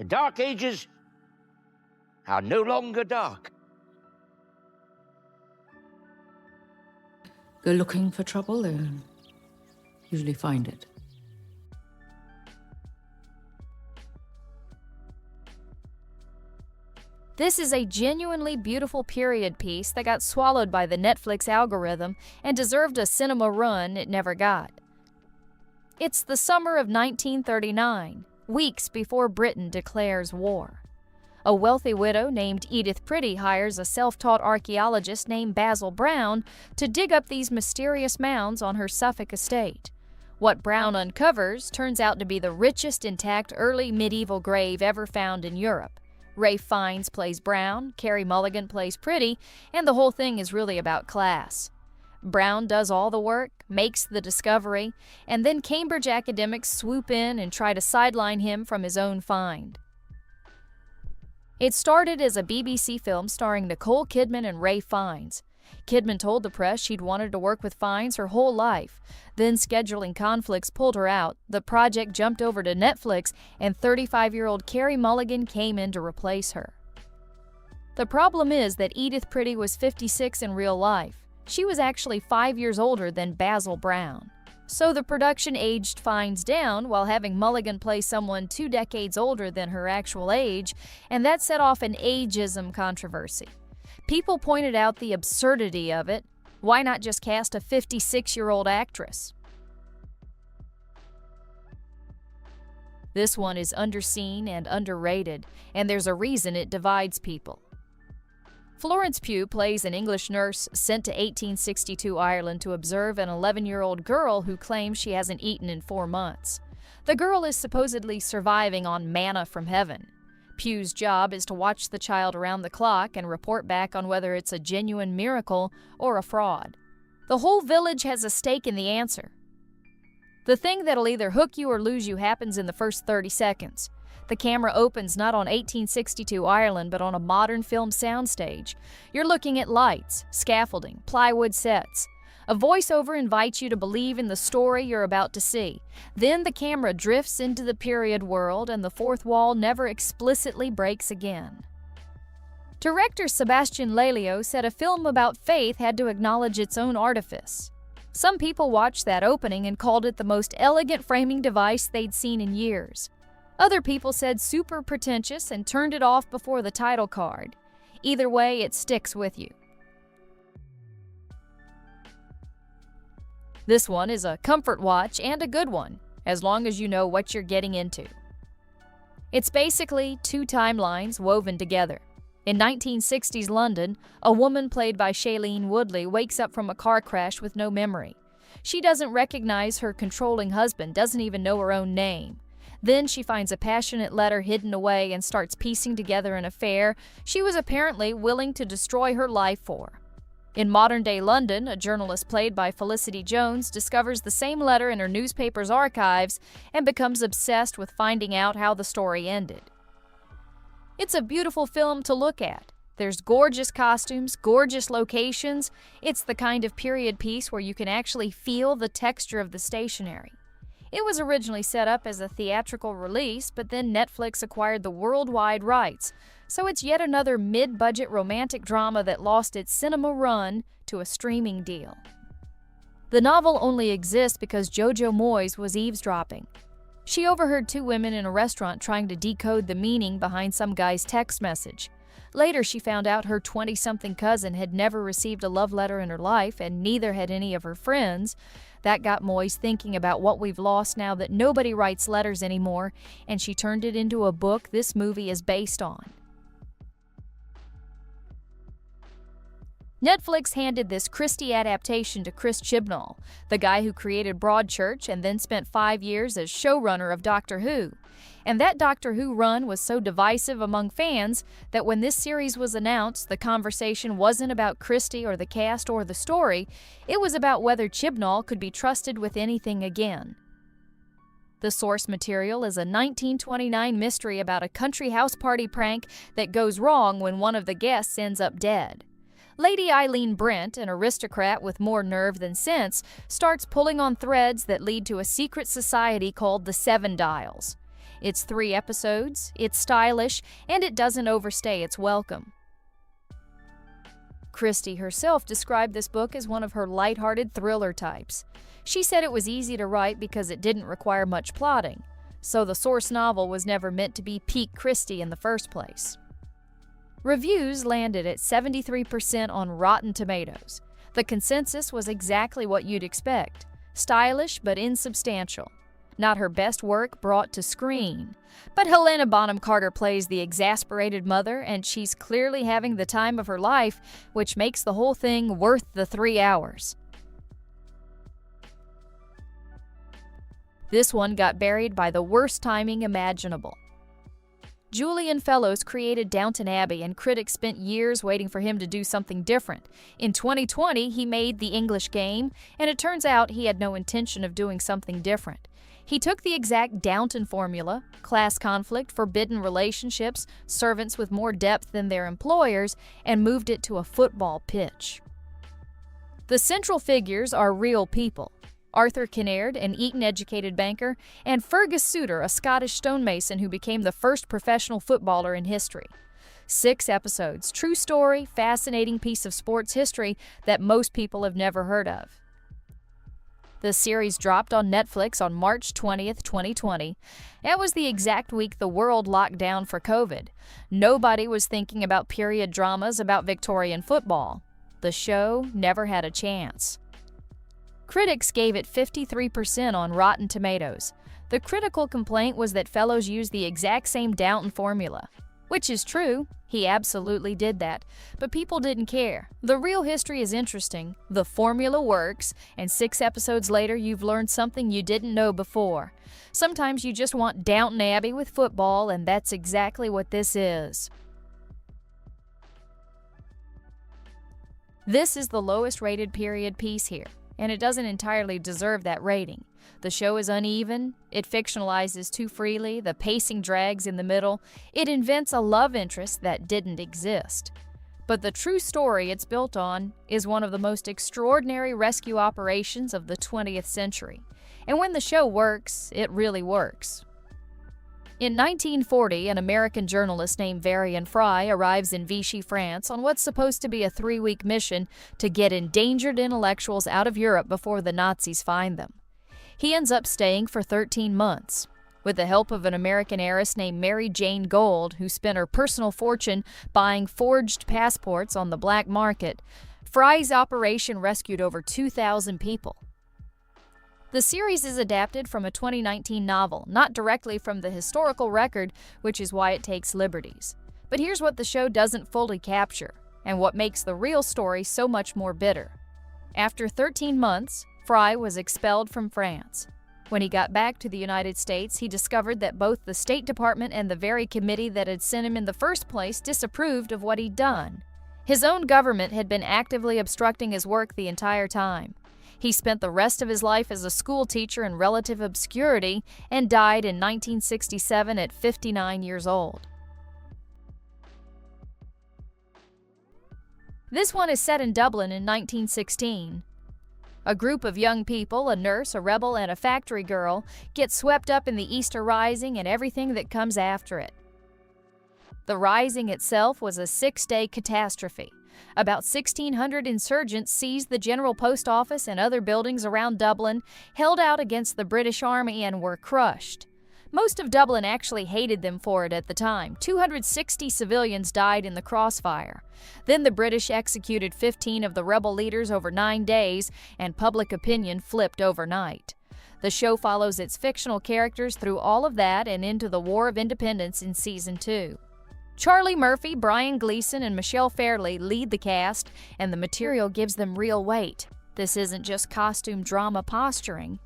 The Dark Ages are no longer dark. Go looking for trouble, they usually find it. This is a genuinely beautiful period piece that got swallowed by the Netflix algorithm and deserved a cinema run it never got. It's the summer of 1939, weeks before Britain declares war. A wealthy widow named Edith Pretty hires a self-taught archaeologist named Basil Brown to dig up these mysterious mounds on her Suffolk estate. What Brown uncovers turns out to be the richest intact early medieval grave ever found in Europe. Ralph Fiennes plays Brown, Carey Mulligan plays Pretty, and the whole thing is really about class. Brown does all the work, makes the discovery, and then Cambridge academics swoop in and try to sideline him from his own find. It started as a BBC film starring Nicole Kidman and Ralph Fiennes. Kidman told the press she'd wanted to work with Fiennes her whole life. Then scheduling conflicts pulled her out, the project jumped over to Netflix, and 35-year-old Carey Mulligan came in to replace her. The problem is that Edith Pretty was 56 in real life. She was actually 5 years older than Basil Brown. So the production aged Fiennes down while having Mulligan play someone 2 decades older than her actual age, and that set off an ageism controversy. People pointed out the absurdity of it. Why not just cast a 56-year-old actress? This one is underseen and underrated, and there's a reason it divides people. Florence Pugh plays an English nurse sent to 1862 Ireland to observe an 11-year-old girl who claims she hasn't eaten in 4 months. The girl is supposedly surviving on manna from heaven. Pugh's job is to watch the child around the clock and report back on whether it's a genuine miracle or a fraud. The whole village has a stake in the answer. The thing that'll either hook you or lose you happens in the first 30 seconds. The camera opens not on 1862 Ireland, but on a modern film soundstage. You're looking at lights, scaffolding, plywood sets. A voiceover invites you to believe in the story you're about to see. Then the camera drifts into the period world, and the fourth wall never explicitly breaks again. Director Sebastian Lelio said a film about faith had to acknowledge its own artifice. Some people watched that opening and called it the most elegant framing device they'd seen in years. Other people said super pretentious and turned it off before the title card. Either way, it sticks with you. This one is a comfort watch and a good one, as long as you know what you're getting into. It's basically 2 timelines woven together. In 1960s London, a woman played by Shailene Woodley wakes up from a car crash with no memory. She doesn't recognize her controlling husband, doesn't even know her own name. Then she finds a passionate letter hidden away and starts piecing together an affair she was apparently willing to destroy her life for. In modern-day London, a journalist played by Felicity Jones discovers the same letter in her newspaper's archives and becomes obsessed with finding out how the story ended. It's a beautiful film to look at. There's gorgeous costumes, gorgeous locations. It's the kind of period piece where you can actually feel the texture of the stationery. It was originally set up as a theatrical release, but then Netflix acquired the worldwide rights, so it's yet another mid-budget romantic drama that lost its cinema run to a streaming deal. The novel only exists because Jojo Moyes was eavesdropping. She overheard 2 women in a restaurant trying to decode the meaning behind some guy's text message. Later, she found out her 20-something cousin had never received a love letter in her life, and neither had any of her friends. That got Moyes thinking about what we've lost now that nobody writes letters anymore, and she turned it into a book this movie is based on. Netflix handed this Christie adaptation to Chris Chibnall, the guy who created Broadchurch and then spent 5 years as showrunner of Doctor Who. And that Doctor Who run was so divisive among fans that when this series was announced, the conversation wasn't about Christie or the cast or the story, it was about whether Chibnall could be trusted with anything again. The source material is a 1929 mystery about a country house party prank that goes wrong when one of the guests ends up dead. Lady Eileen Brent, an aristocrat with more nerve than sense, starts pulling on threads that lead to a secret society called the Seven Dials. It's 3 episodes, it's stylish, and it doesn't overstay its welcome. Christie herself described this book as one of her lighthearted thriller types. She said it was easy to write because it didn't require much plotting, so the source novel was never meant to be peak Christie in the first place. Reviews landed at 73% on Rotten Tomatoes. The consensus was exactly what you'd expect: stylish but insubstantial. Not her best work brought to screen. But Helena Bonham Carter plays the exasperated mother, and she's clearly having the time of her life, which makes the whole thing worth the 3 hours. This one got buried by the worst timing imaginable. Julian Fellowes created Downton Abbey, and critics spent years waiting for him to do something different. In 2020, he made The English Game, and it turns out he had no intention of doing something different. He took the exact Downton formula: class conflict, forbidden relationships, servants with more depth than their employers, and moved it to a football pitch. The central figures are real people: Arthur Kinnaird, an Eton-educated banker, and Fergus Suter, a Scottish stonemason who became the first professional footballer in history. 6 episodes, true story, fascinating piece of sports history that most people have never heard of. The series dropped on Netflix on March 20th, 2020. That was the exact week the world locked down for COVID. Nobody was thinking about period dramas about Victorian football. The show never had a chance. Critics gave it 53% on Rotten Tomatoes. The critical complaint was that Fellowes used the exact same Downton formula. Which is true, he absolutely did that. But people didn't care. The real history is interesting, the formula works, and 6 episodes later you've learned something you didn't know before. Sometimes you just want Downton Abbey with football, and that's exactly what this is. This is the lowest rated period piece here, and it doesn't entirely deserve that rating. The show is uneven, it fictionalizes too freely, the pacing drags in the middle, it invents a love interest that didn't exist. But the true story it's built on is one of the most extraordinary rescue operations of the 20th century. And when the show works, it really works. In 1940, an American journalist named Varian Fry arrives in Vichy, France on what's supposed to be a 3-week mission to get endangered intellectuals out of Europe before the Nazis find them. He ends up staying for 13 months. With the help of an American heiress named Mary Jane Gold, who spent her personal fortune buying forged passports on the black market, Fry's operation rescued over 2,000 people. The series is adapted from a 2019 novel, not directly from the historical record, which is why it takes liberties. But here's what the show doesn't fully capture, and what makes the real story so much more bitter. After 13 months, Fry was expelled from France. When he got back to the United States, he discovered that both the State Department and the very committee that had sent him in the first place disapproved of what he'd done. His own government had been actively obstructing his work the entire time. He spent the rest of his life as a school teacher in relative obscurity and died in 1967 at 59 years old. This one is set in Dublin in 1916. A group of young people, a nurse, a rebel, and a factory girl, get swept up in the Easter Rising and everything that comes after it. The Rising itself was a 6-day catastrophe. About 1,600 insurgents seized the General Post Office and other buildings around Dublin, held out against the British Army, and were crushed. Most of Dublin actually hated them for it at the time. 260 civilians died in the crossfire. Then the British executed 15 of the rebel leaders over 9 days, and public opinion flipped overnight. The show follows its fictional characters through all of that and into the War of Independence in Season 2. Charlie Murphy, Brian Gleason, and Michelle Fairley lead the cast, and the material gives them real weight. This isn't just costume drama posturing,